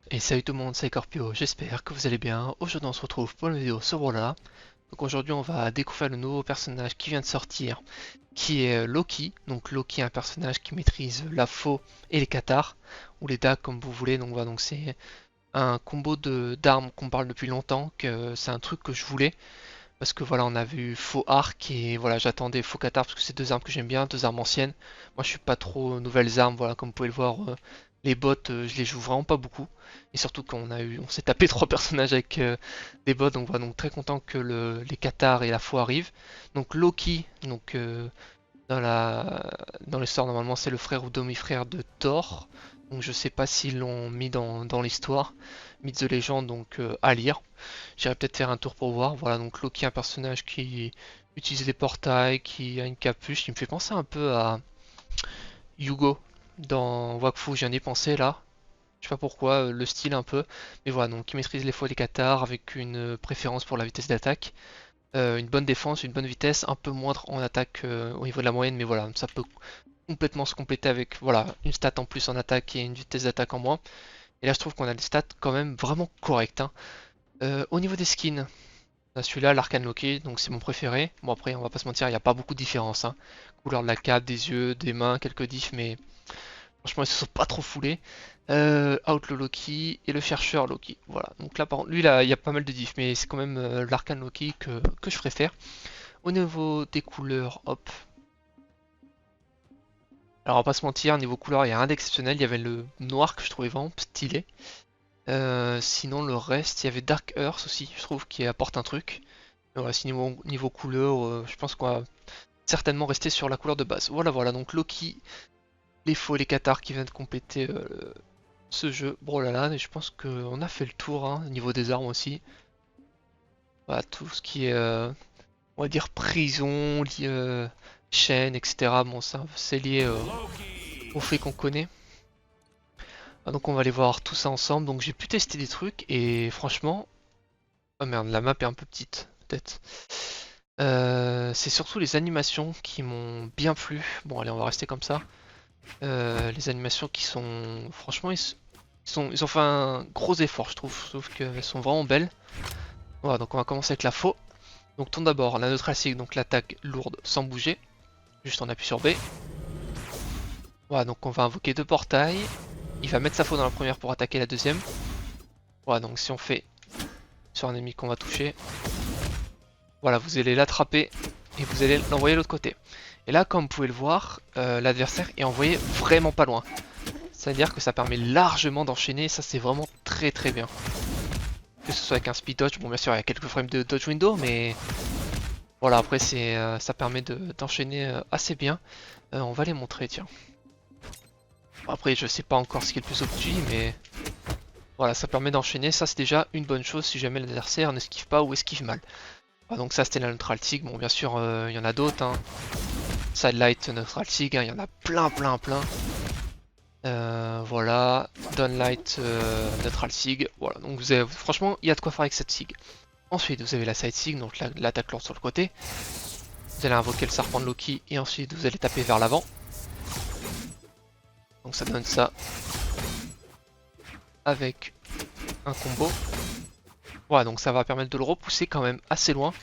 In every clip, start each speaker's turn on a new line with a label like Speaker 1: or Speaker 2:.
Speaker 1: Et salut tout le monde, c'est Corpio, j'espère que vous allez bien. Aujourd'hui on se retrouve pour une vidéo sur Brawlhalla. Donc aujourd'hui on va découvrir le nouveau personnage qui vient de sortir, qui est Loki. Donc Loki est un personnage qui maîtrise la faux et les cathares, ou les dagues comme vous voulez. Donc voilà, donc c'est un combo d'armes qu'on parle depuis longtemps, que c'est un truc que je voulais. Parce que voilà, on a vu faux arc et voilà, j'attendais faux cathare parce que c'est deux armes que j'aime bien, deux armes anciennes. Moi je suis pas trop nouvelles armes, voilà, comme vous pouvez le voir, les bots je les joue vraiment pas beaucoup. Et surtout quand on s'est tapé trois personnages avec des bots, donc voilà, donc très content que les cathares et la faux arrivent. Donc Loki, donc dans l'histoire normalement c'est le frère ou demi-frère de Thor. Donc je sais pas s'ils l'ont mis dans l'histoire. Mythes de légende, donc à lire. J'irai peut-être faire un tour pour voir. Voilà, donc Loki, un personnage qui utilise les portails, qui a une capuche, qui me fait penser un peu à Yugo dans Wakfu, j'en ai pensé là. Je sais pas pourquoi, le style un peu. Mais voilà, donc il maîtrise les fois des cathares avec une préférence pour la vitesse d'attaque. Une bonne défense, une bonne vitesse, un peu moindre en attaque au niveau de la moyenne, mais voilà, ça peut complètement se compléter avec voilà, une stat en plus en attaque et une vitesse d'attaque en moins. Et là je trouve qu'on a des stats quand même vraiment correctes, hein. Au niveau des skins, celui-là, l'Arcane Loki, donc c'est mon préféré. Bon après, on va pas se mentir, il n'y a pas beaucoup de différence, hein. Couleur de la cape, des yeux, des mains, quelques diffs, mais franchement, ils se sont pas trop foulés. Outlaw Loki et le chercheur Loki. Voilà, donc là, par contre, lui, là, il y a pas mal de diffs, mais c'est quand même l'Arcane Loki que je préfère. Au niveau des couleurs, hop. Alors, on va pas se mentir, niveau couleur, il y a rien d'exceptionnel. Il y avait le noir que je trouvais vraiment stylé. Sinon, le reste, il y avait Dark Earth aussi, je trouve, qui apporte un truc. Mais voilà, si niveau couleur, je pense qu'on va certainement rester sur la couleur de base. Voilà, voilà, donc Loki, les faux et les cathares qui viennent de compléter ce jeu. Bon là là, et je pense qu'on a fait le tour, hein, au niveau des armes aussi. Voilà, tout ce qui est, on va dire, prison, chaîne, etc. Bon, ça, c'est lié au fait qu'on connaît. Ah, donc on va aller voir tout ça ensemble. Donc j'ai pu tester des trucs et franchement... Oh merde, la map est un peu petite, peut-être. C'est surtout les animations qui m'ont bien plu. Bon allez, on va rester comme ça. Les animations qui sont... Franchement, ils ont fait un gros effort, je trouve. Je trouve qu'elles sont vraiment belles. Voilà, donc on va commencer avec la faux. Donc tourne d'abord la neutrale sig, donc l'attaque lourde sans bouger. Juste on appuie sur B. Voilà, donc on va invoquer deux portails. Il va mettre sa faux dans la première pour attaquer la deuxième. Voilà, donc si on fait sur un ennemi qu'on va toucher, voilà, vous allez l'attraper et vous allez l'envoyer de l'autre côté. Et là, comme vous pouvez le voir, l'adversaire est envoyé vraiment pas loin. C'est-à-dire que ça permet largement d'enchaîner, ça c'est vraiment très très bien. Que ce soit avec un speed dodge, bon bien sûr il y a quelques frames de dodge window, mais voilà, après ça permet d'enchaîner assez bien. On va les montrer, tiens. Bon, après je sais pas encore ce qui est le plus OP, mais voilà, ça permet d'enchaîner, ça c'est déjà une bonne chose si jamais l'adversaire n'esquive pas ou esquive mal. Ah, donc ça c'était la neutral sig, bon bien sûr il y en a d'autres, hein. Sidelight neutral sig, hein, il y en a plein plein plein. Voilà, Downlight neutral sig, voilà, donc vous avez, franchement il y a de quoi faire avec cette sig. Ensuite vous avez la side sig, donc l'attaque lourde sur le côté. Vous allez invoquer le serpent de Loki et ensuite vous allez taper vers l'avant. Donc ça donne ça avec un combo. Voilà, donc ça va permettre de le repousser quand même assez loin.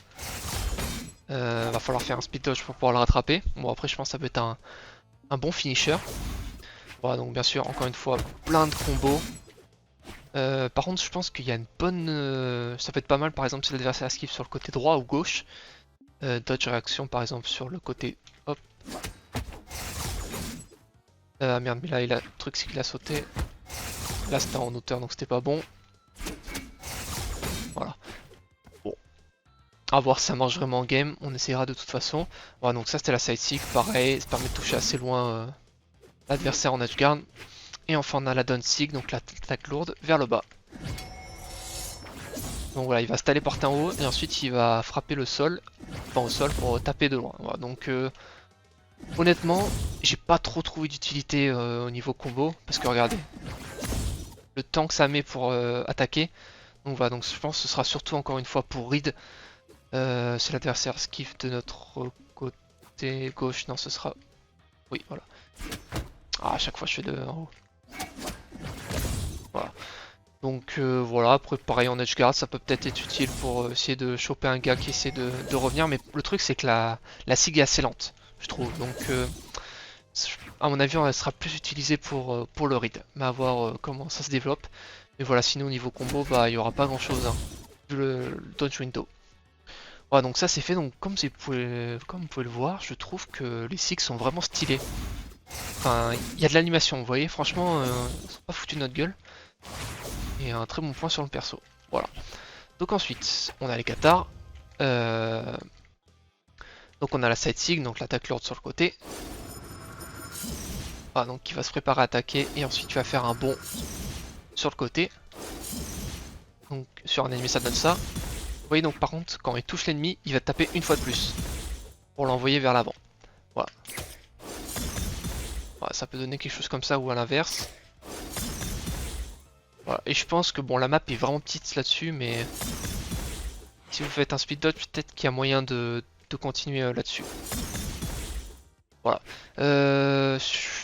Speaker 1: Va falloir faire un speed dodge pour pouvoir le rattraper. Bon après je pense que ça peut être un bon finisher. Voilà, donc bien sûr encore une fois plein de combos. Par contre je pense qu'il y a une bonne... ça peut être pas mal par exemple si l'adversaire esquive sur le côté droit ou gauche. Dodge réaction par exemple sur le côté... Hop. Merde, mais là le truc c'est qu'il a sauté. Là c'était en hauteur donc c'était pas bon. Voilà. Bon. À voir si ça marche vraiment en game, on essayera de toute façon. Voilà, donc ça c'était la side seek, pareil, ça permet de toucher assez loin l'adversaire en edgeguard. Et enfin on a la down sig, donc l'attaque lourde vers le bas. Donc voilà, il va se téléporter en haut et ensuite il va frapper le sol, enfin au sol pour taper de loin. Voilà, donc honnêtement, j'ai pas trop trouvé d'utilité au niveau combo, parce que regardez, le temps que ça met pour attaquer. Donc voilà, donc je pense que ce sera surtout encore une fois pour Reed. Si l'adversaire skiff de notre côté gauche, non ce sera... Oui, voilà. Ah, à chaque fois je fais de en haut. Voilà. Donc voilà, après pareil en edgeguard, ça peut peut-être être utile pour essayer de choper un gars qui essaie de revenir, mais le truc c'est que la SIG est assez lente, je trouve. Donc à mon avis, elle sera plus utilisée pour le read, mais à voir comment ça se développe. Mais voilà, sinon au niveau combo, bah il n'y aura pas grand chose, hein, vu le dodge window. Voilà, donc ça c'est fait, donc comme vous pouvez le voir, je trouve que les SIG sont vraiment stylés. Enfin, il y a de l'animation, vous voyez, franchement, ils sont pas foutus de notre gueule. Et un très bon point sur le perso. Voilà. Donc ensuite, on a les cathares. Donc on a la side sig, donc l'attaque lourde sur le côté. Voilà, donc qui va se préparer à attaquer. Et ensuite tu vas faire un bond sur le côté. Donc sur un ennemi ça donne ça. Vous voyez donc par contre, quand il touche l'ennemi, il va taper une fois de plus. Pour l'envoyer vers l'avant. Voilà. Voilà. Ça peut donner quelque chose comme ça ou à l'inverse. Voilà. Et je pense que bon, la map est vraiment petite là-dessus, mais si vous faites un speed dodge, peut-être qu'il y a moyen de continuer là-dessus. Voilà.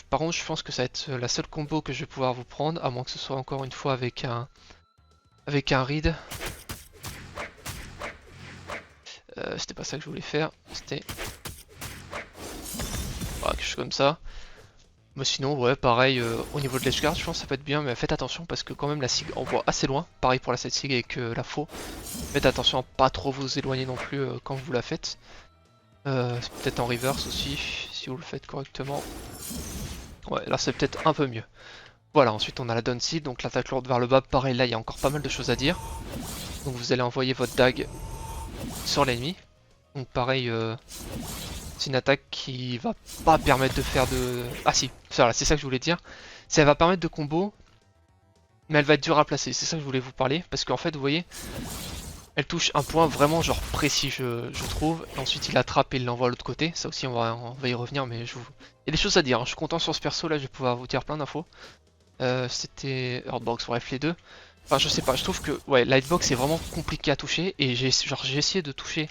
Speaker 1: Par contre, je pense que ça va être la seule combo que je vais pouvoir vous prendre, à moins que ce soit encore une fois avec un read. C'était pas ça que je voulais faire, c'était voilà, quelque chose comme ça. Mais sinon, ouais, pareil, au niveau de l'edgeguard, je pense que ça peut être bien, mais faites attention parce que quand même la SIG envoie assez loin. Pareil pour la side SIG avec la faux. Faites attention à pas trop vous éloigner non plus quand vous la faites. Peut-être en reverse aussi, si vous le faites correctement. Ouais, là c'est peut-être un peu mieux. Voilà, ensuite on a la down seal, donc l'attaque lourde vers le bas. Pareil, là il y a encore pas mal de choses à dire. Donc vous allez envoyer votre dague sur l'ennemi. Donc pareil, c'est une attaque qui va pas permettre de faire de... Ah si, voilà, c'est ça que je voulais dire. Ça va permettre de combo, mais elle va être dure à placer. C'est ça que je voulais vous parler, parce qu'en fait, vous voyez, elle touche un point vraiment genre précis, je trouve. Et ensuite il attrape et il l'envoie à l'autre côté. Ça aussi on va y revenir, mais je vous... Il y a des choses à dire, hein. Je suis content sur ce perso là, je vais pouvoir vous dire plein d'infos. C'était Hurtbox, bref les deux. Enfin je sais pas, je trouve que ouais, la hitbox est vraiment compliqué à toucher. Et j'ai essayé de toucher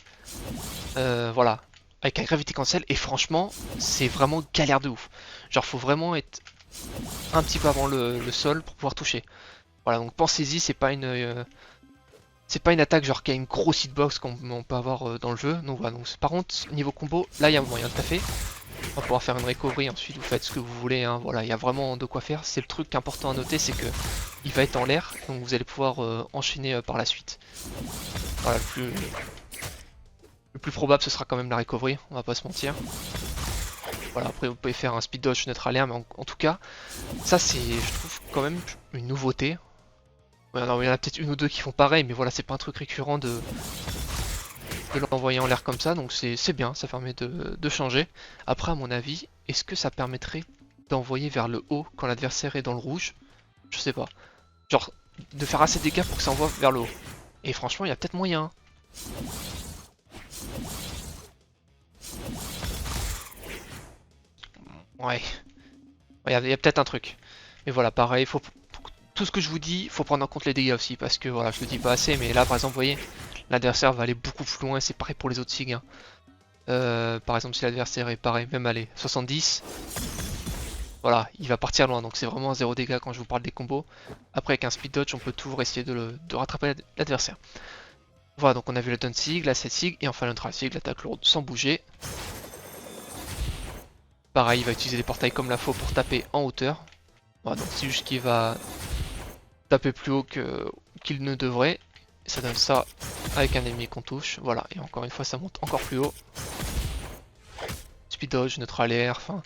Speaker 1: voilà, avec un gravity cancel. Et franchement c'est vraiment galère de ouf. Genre faut vraiment être un petit peu avant le sol pour pouvoir toucher. Voilà, donc pensez-y, c'est pas une attaque genre qui a une grosse hitbox qu'on peut avoir dans le jeu. Donc voilà, donc, par contre niveau combo, là il y a moyen de taffer. On va pouvoir faire une recovery, ensuite vous faites ce que vous voulez, hein. Voilà, il y a vraiment de quoi faire. C'est le truc important à noter, c'est que il va être en l'air, donc vous allez pouvoir enchaîner par la suite. Voilà, le plus probable ce sera quand même la recovery, on va pas se mentir. Voilà, après vous pouvez faire un speed dodge neutre à l'air, mais en tout cas, ça c'est, je trouve, quand même une nouveauté. Ouais, non, il y en a peut-être une ou deux qui font pareil, mais voilà, c'est pas un truc récurrent de l'envoyer en l'air comme ça, donc c'est bien, ça permet de changer. Après, à mon avis, est-ce que ça permettrait d'envoyer vers le haut quand l'adversaire est dans le rouge? Je sais pas. Genre, de faire assez de dégâts pour que ça envoie vers le haut. Et franchement, il y a peut-être moyen, hein. Ouais, il y a peut-être un truc. Mais voilà, pareil, tout ce que je vous dis, faut prendre en compte les dégâts aussi, parce que voilà, je le dis pas assez, mais là, par exemple, vous voyez, l'adversaire va aller beaucoup plus loin, c'est pareil pour les autres SIG, hein. Par exemple, si l'adversaire est pareil, même aller 70, voilà, il va partir loin, donc c'est vraiment un 0 dégâts quand je vous parle des combos. Après, avec un speed dodge, on peut toujours essayer de rattraper l'adversaire. Voilà, donc on a vu la down sig, la set sig, et enfin le neutral sig, l'attaque lourde sans bouger. Pareil, il va utiliser des portails comme la faux pour taper en hauteur. Voilà, donc c'est juste qu'il va taper plus haut qu'il ne devrait. Et ça donne ça avec un ennemi qu'on touche. Voilà, et encore une fois, ça monte encore plus haut. Speed dodge, neutral air, enfin...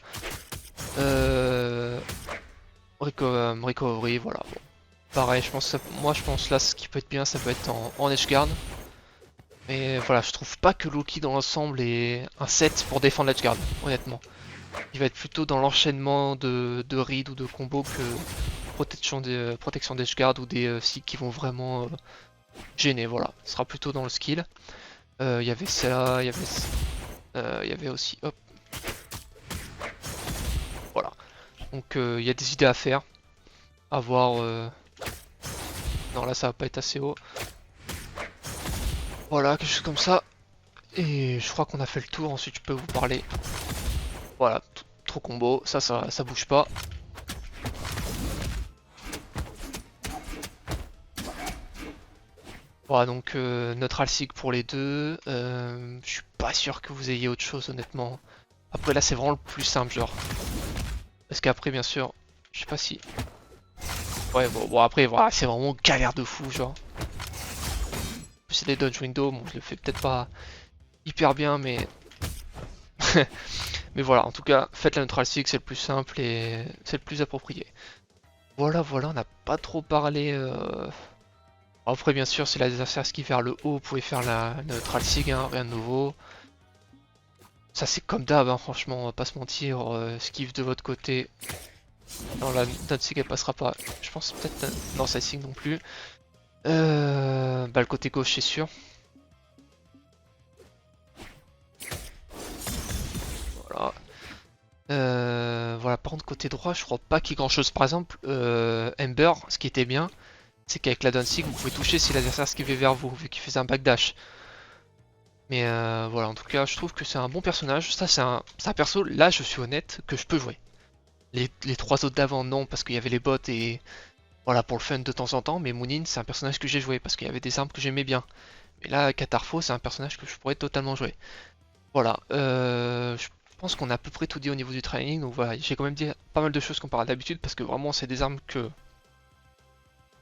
Speaker 1: recovery, voilà. Bon. Pareil, je pense moi je pense là ce qui peut être bien, ça peut être en edgeguard. Mais voilà, je trouve pas que Loki dans l'ensemble est un set pour défendre l'edgeguard, honnêtement. Il va être plutôt dans l'enchaînement de read ou de combo que protection d'edgeguard ou des SIG qui vont vraiment gêner, voilà. Ce sera plutôt dans le skill. Il y avait ça, il y avait aussi, hop. Voilà. Donc il y a des idées à faire. À voir. Non, là ça va pas être assez haut. Voilà, quelque chose comme ça. Et je crois qu'on a fait le tour. Ensuite, je peux vous parler. Voilà, trop combo. Ça bouge pas. Voilà, donc Neutral Sig pour les deux. Je suis pas sûr que vous ayez autre chose, honnêtement. Après, là, c'est vraiment le plus simple, genre. Parce qu'après, bien sûr, je sais pas si. Ouais, bon après, voilà, c'est vraiment galère de fou, genre. C'est des dodge window, bon, je le fais peut-être pas hyper bien, mais. Mais voilà, en tout cas, faites la Neutral Sig, c'est le plus simple et c'est le plus approprié. Voilà, voilà, on n'a pas trop parlé. Après, bien sûr, si l'adversaire skie vers le haut, vous pouvez faire la Neutral Sig, hein, rien de nouveau. Ça, c'est comme d'hab, hein, franchement, on va pas se mentir. Skive de votre côté. Non, la notre sig elle passera pas. Je pense peut-être. Non, ça sig non plus. Bah, le côté gauche, c'est sûr. Voilà. Voilà, par contre, côté droit, je crois pas qu'il y ait grand chose. Par exemple, Ember, ce qui était bien, c'est qu'avec la down sig, vous pouvez toucher si l'adversaire skivait vers vous, vu qu'il faisait un backdash. Mais voilà, en tout cas, je trouve que c'est un bon personnage. Ça, c'est un perso, là, je suis honnête, que je peux jouer. Les trois autres d'avant, non, parce qu'il y avait les bots et voilà, pour le fun de temps en temps. Mais Moonin, c'est un personnage que j'ai joué parce qu'il y avait des armes que j'aimais bien. Mais là, Katarfo, c'est un personnage que je pourrais totalement jouer. Voilà, je pense qu'on a à peu près tout dit au niveau du training. Donc voilà, j'ai quand même dit pas mal de choses comparé à d'habitude parce que vraiment, c'est des armes que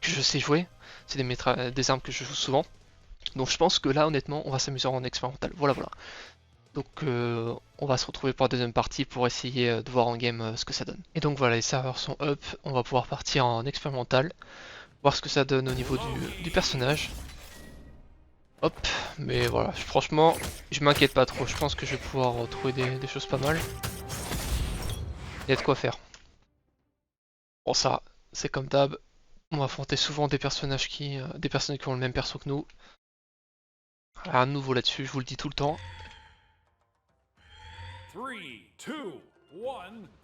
Speaker 1: je sais jouer. C'est des armes que je joue souvent. Donc je pense que là, honnêtement, on va s'amuser en expérimental. Voilà, voilà. Donc on va se retrouver pour la deuxième partie pour essayer de voir en game ce que ça donne. Et donc voilà, les serveurs sont up, on va pouvoir partir en expérimental, voir ce que ça donne au niveau du personnage. Hop, mais voilà, franchement, je m'inquiète pas trop, je pense que je vais pouvoir trouver des choses pas mal. Il y a de quoi faire. Bon ça, c'est comme d'hab, on va affronter souvent des personnages des personnes qui ont le même perso que nous. Rien de nouveau là-dessus, je vous le dis tout le temps.
Speaker 2: 3, 2,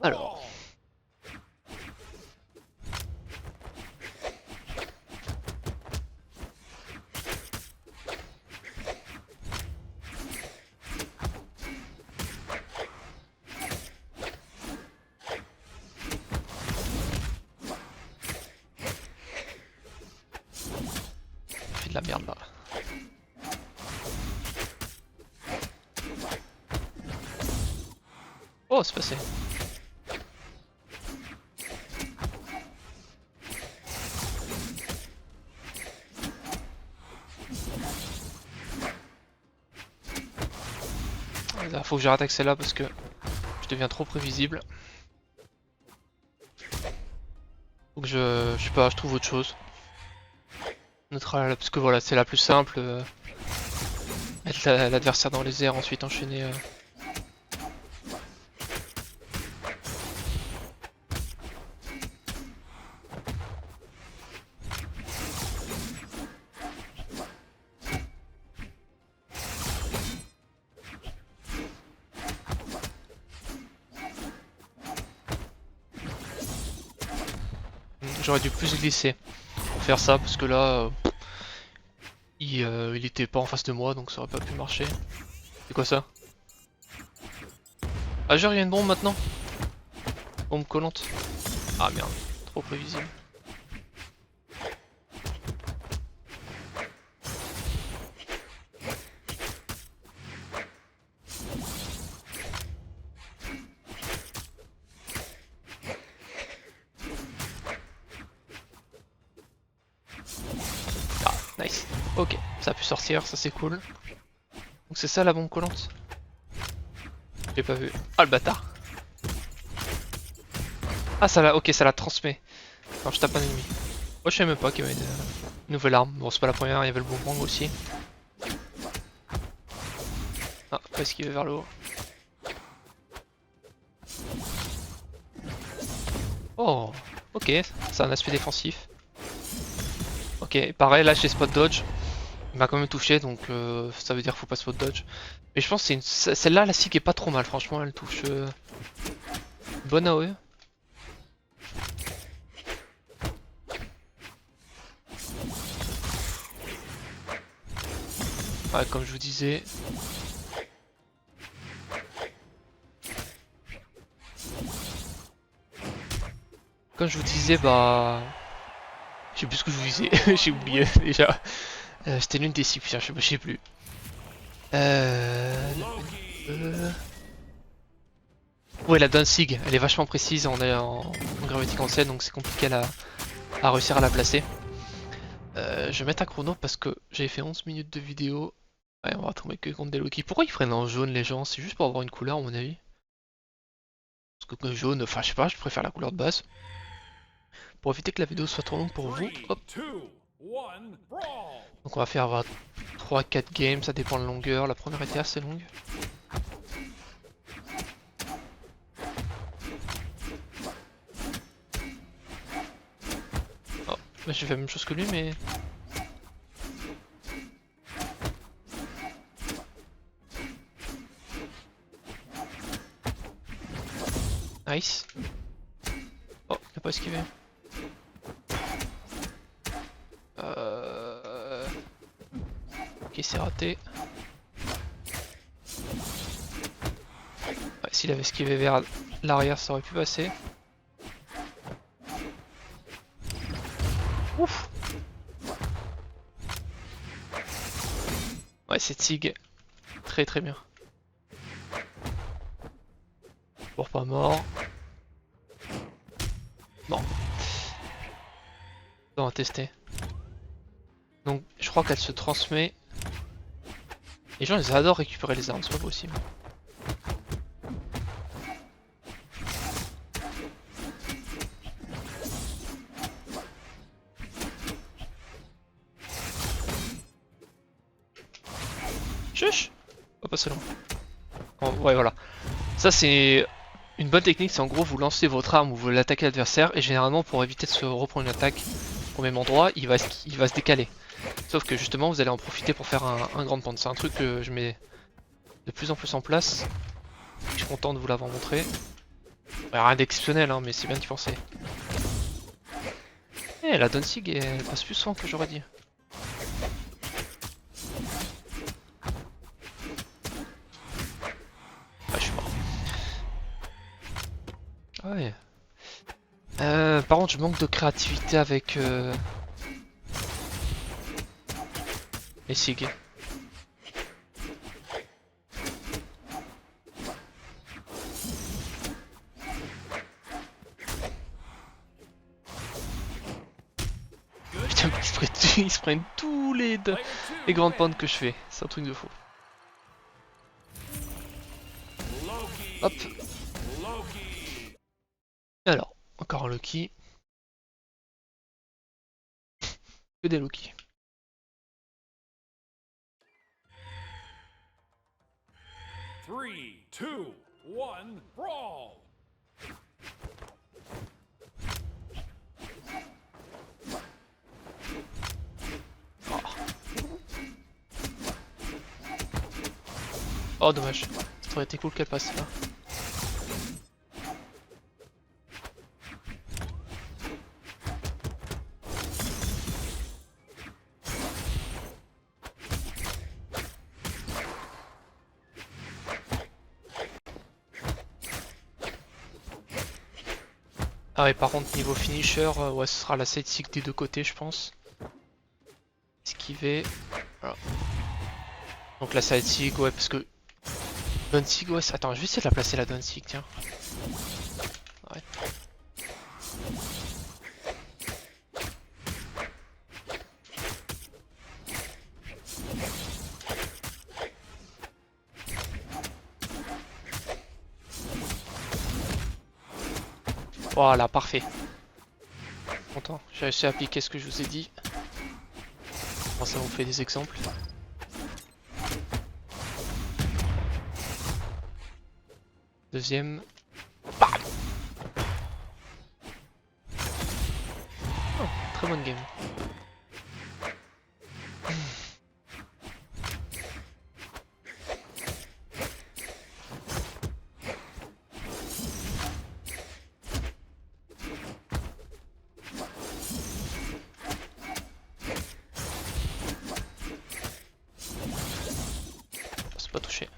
Speaker 2: 1,
Speaker 1: Alors,
Speaker 2: brawl!
Speaker 1: je fais de la merde là. Oh, c'est passé. Là, faut que j'arrête avec celle-là parce que je deviens trop prévisible. Faut que je sais pas, je trouve autre chose. Neutral, parce que voilà, c'est la plus simple. Mettre l'adversaire dans les airs, ensuite enchaîner. J'aurais dû plus glisser pour faire ça, parce que là, il était pas en face de moi, donc ça aurait pas pu marcher. C'est quoi ça? Ah genre il y a une bombe maintenant? Bombe collante. Ah merde, trop prévisible. Ah, nice. Ok, ça a pu sortir, ça c'est cool. Donc c'est ça la bombe collante? J'ai pas vu. Ah le bâtard. Ah ça l'a, ok, ça la transmet quand je tape un ennemi. Moi je savais même pas qu'il y avait une nouvelle arme. Bon c'est pas la première, il y avait le boomerang aussi. Ah, pas esquiver vers le haut. Oh, ok, c'est un aspect défensif. Ok, pareil, là j'ai spot dodge. Il m'a quand même touché, donc ça veut dire qu'il faut pas spot dodge. Mais je pense que celle-là, la SIG est pas trop mal, franchement, elle touche bonne AOE. Ouais, comme je vous disais. Comme je vous disais, bah... Je sais plus ce que je vous disais, j'ai oublié déjà. C'était l'une des 6, putain, je sais plus. Ouais, la Danzig, elle est vachement précise, on est en Gravity Cancel, donc c'est compliqué à réussir à la placer. Je vais mettre un chrono parce que j'avais fait 11 minutes de vidéo. Ouais, on va tomber que contre des Loki. Pourquoi ils prennent en jaune les gens? C'est juste pour avoir une couleur à mon avis. Parce que jaune, enfin je sais pas, je préfère la couleur de base. Pour éviter que la vidéo soit trop longue pour vous. Hop. Donc on va faire 3-4 games, ça dépend de la longueur. La première était assez longue. Oh, bah, j'ai fait la même chose que lui mais... Nice. Oh, il n'a pas esquivé. Ok, c'est raté. Ouais, s'il avait esquivé vers l'arrière, ça aurait pu passer. Ouf. Ouais, c'est Tig. Très très bien. Pour pas mort. Bon. On va tester. Donc je crois qu'elle se transmet. Les gens ils adorent récupérer les armes, c'est pas possible. Chuch. On va passer loin. Oh, ouais voilà. Ça c'est une bonne technique, c'est en gros vous lancez votre arme ou vous l'attaquez l'adversaire et généralement pour éviter de se reprendre une attaque au même endroit, il va se décaler. Sauf que justement vous allez en profiter pour faire un grand pente. C'est un truc que je mets de plus en plus en place. Je suis content de vous l'avoir montré. Ouais, rien d'exceptionnel hein, mais c'est bien d'y penser. Eh, la Danzig elle passe plus souvent que j'aurais dit. Ah, je suis mort. Ah ouais. Par contre, je manque de créativité avec les SIG. Putain, ils se prennent tous les grandes pentes que je fais. C'est un truc de fou. Hop. Alors, encore un Loki. Que des Loki.
Speaker 2: Three, two, one, brawl!
Speaker 1: Oh dommage. Ça aurait été cool qu'elle passe là. Ah ouais, par contre niveau finisher, ouais ce sera la sidekick des deux côtés je pense. Esquiver. Voilà. Donc la sidekick, ouais parce que... Danzig, ouais, attends, je vais essayer de la placer la Danzig, tiens. Ouais. Voilà, parfait. Content, j'ai réussi à appliquer ce que je vous ai dit. Bon, ça vous fait des exemples. Deuxième. Bam. Oh, très bonne game. C'est pas touché.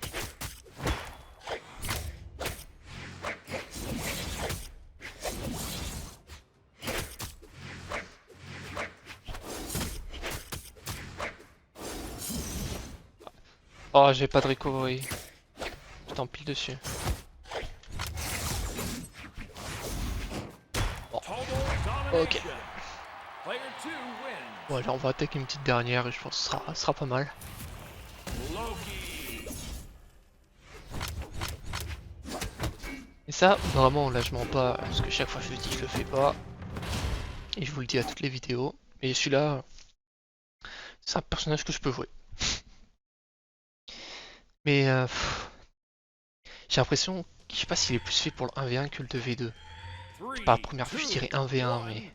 Speaker 1: Oh, j'ai pas de recovery. Je t'empile dessus. Bon. Ok. Bon, allez, on va attaquer une petite dernière et je pense que ce sera pas mal. Et ça, vraiment, là je mens pas, parce que chaque fois je le dis, je le fais pas. Et je vous le dis à toutes les vidéos. Mais celui-là, c'est un personnage que je peux jouer. Mais j'ai l'impression, je sais pas s'il est plus fait pour le 1v1 que le 2v2. C'est pas la première fois que je dirais 1v1, mais...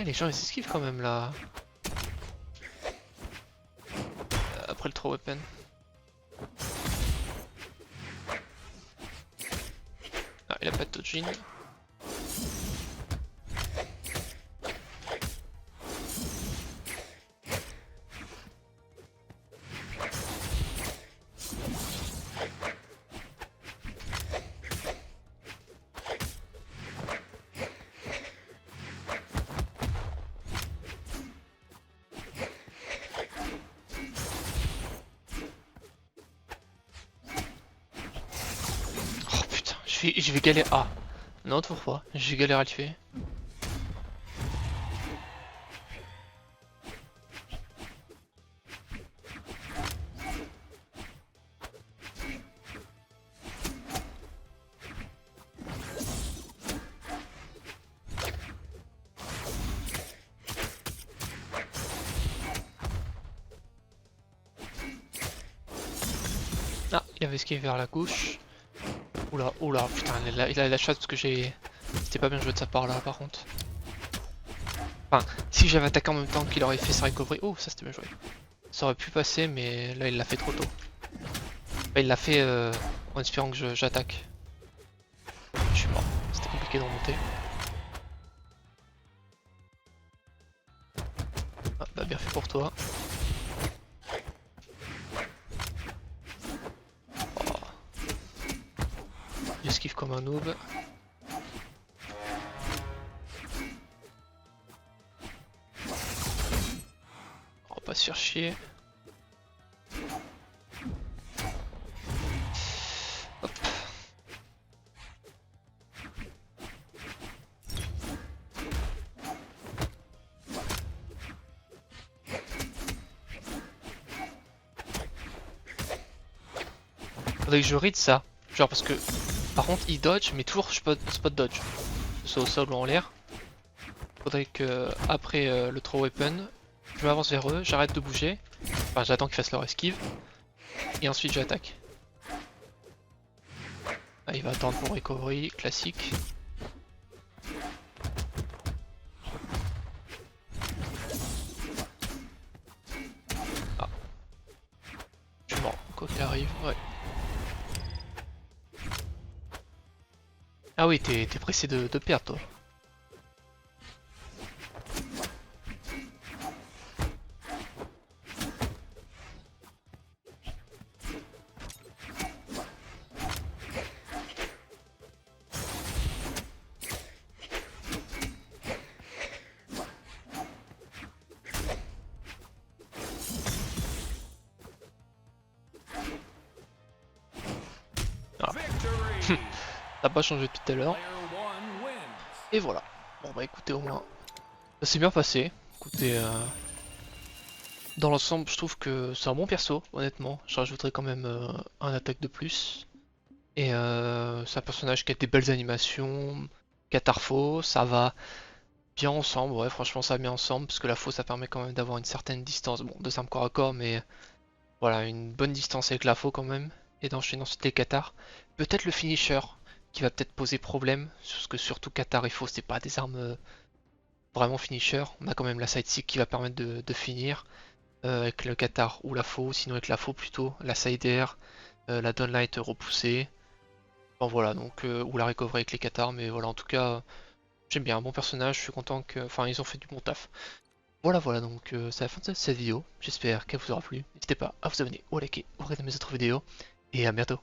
Speaker 1: les gens ils esquivent quand même là. Après le throw weapon. Ah, il a pas de dodging. Oh putain, je vais galérer. Ah, non, toujours pas. Je vais galérer à le tuer. Ah, il avait esquivé vers la gauche. Oula, oula, putain, il a la chatte parce que j'ai... C'était pas bien joué de sa part là, par contre. Enfin, si j'avais attaqué en même temps qu'il aurait fait sa recovery... Oh, ça c'était bien joué. Ça aurait pu passer, mais là il l'a fait trop tôt. Bah, il l'a fait en espérant que j'attaque. Je suis mort, c'était compliqué de remonter. Ah, bah bien fait pour toi. Oh. J'esquive comme un noob. On va pas se faire chier. Hop. Faudrait que je read ça. Genre parce que par contre il dodge mais toujours spot dodge. Que ce soit au sol ou en l'air. Faudrait que après le throw weapon, je m'avance vers eux, j'arrête de bouger. Enfin j'attends qu'ils fassent leur esquive. Et ensuite j'attaque. Ah, il va attendre pour recovery, classique. Ah. Je suis mort, quoi qu'il arrive, ouais. Ah oui, t'es pressé de perdre toi. Ah. Ça n'a pas changé depuis tout à l'heure. Et voilà. Bon bah écoutez au moins. Ça s'est bien passé. Écoutez, dans l'ensemble je trouve que c'est un bon perso, honnêtement. Je rajouterais quand même un attaque de plus. Et c'est un personnage qui a des belles animations. Catarfo, ça va bien ensemble, ouais franchement ça va bien ensemble. Parce que la faux ça permet quand même d'avoir une certaine distance. Bon, de simple corps à corps, mais voilà, une bonne distance avec la faux quand même. Et d'enchaîner ensuite les catars. Peut-être le finisher qui va peut-être poser problème. Parce que surtout Katar et faux c'est pas des armes vraiment finisher. On a quand même la sidekick qui va permettre de finir. Avec le Katar ou la faux, sinon avec la faux plutôt, la side air, la downlight repoussée. Bon voilà, donc ou la recovery avec les Katars, mais voilà en tout cas j'aime bien, un bon personnage, je suis content que. Enfin ils ont fait du bon taf. Voilà, donc c'est la fin de cette vidéo. J'espère qu'elle vous aura plu. N'hésitez pas à vous abonner ou à liker ou à regarder mes autres vidéos. Et à bientôt.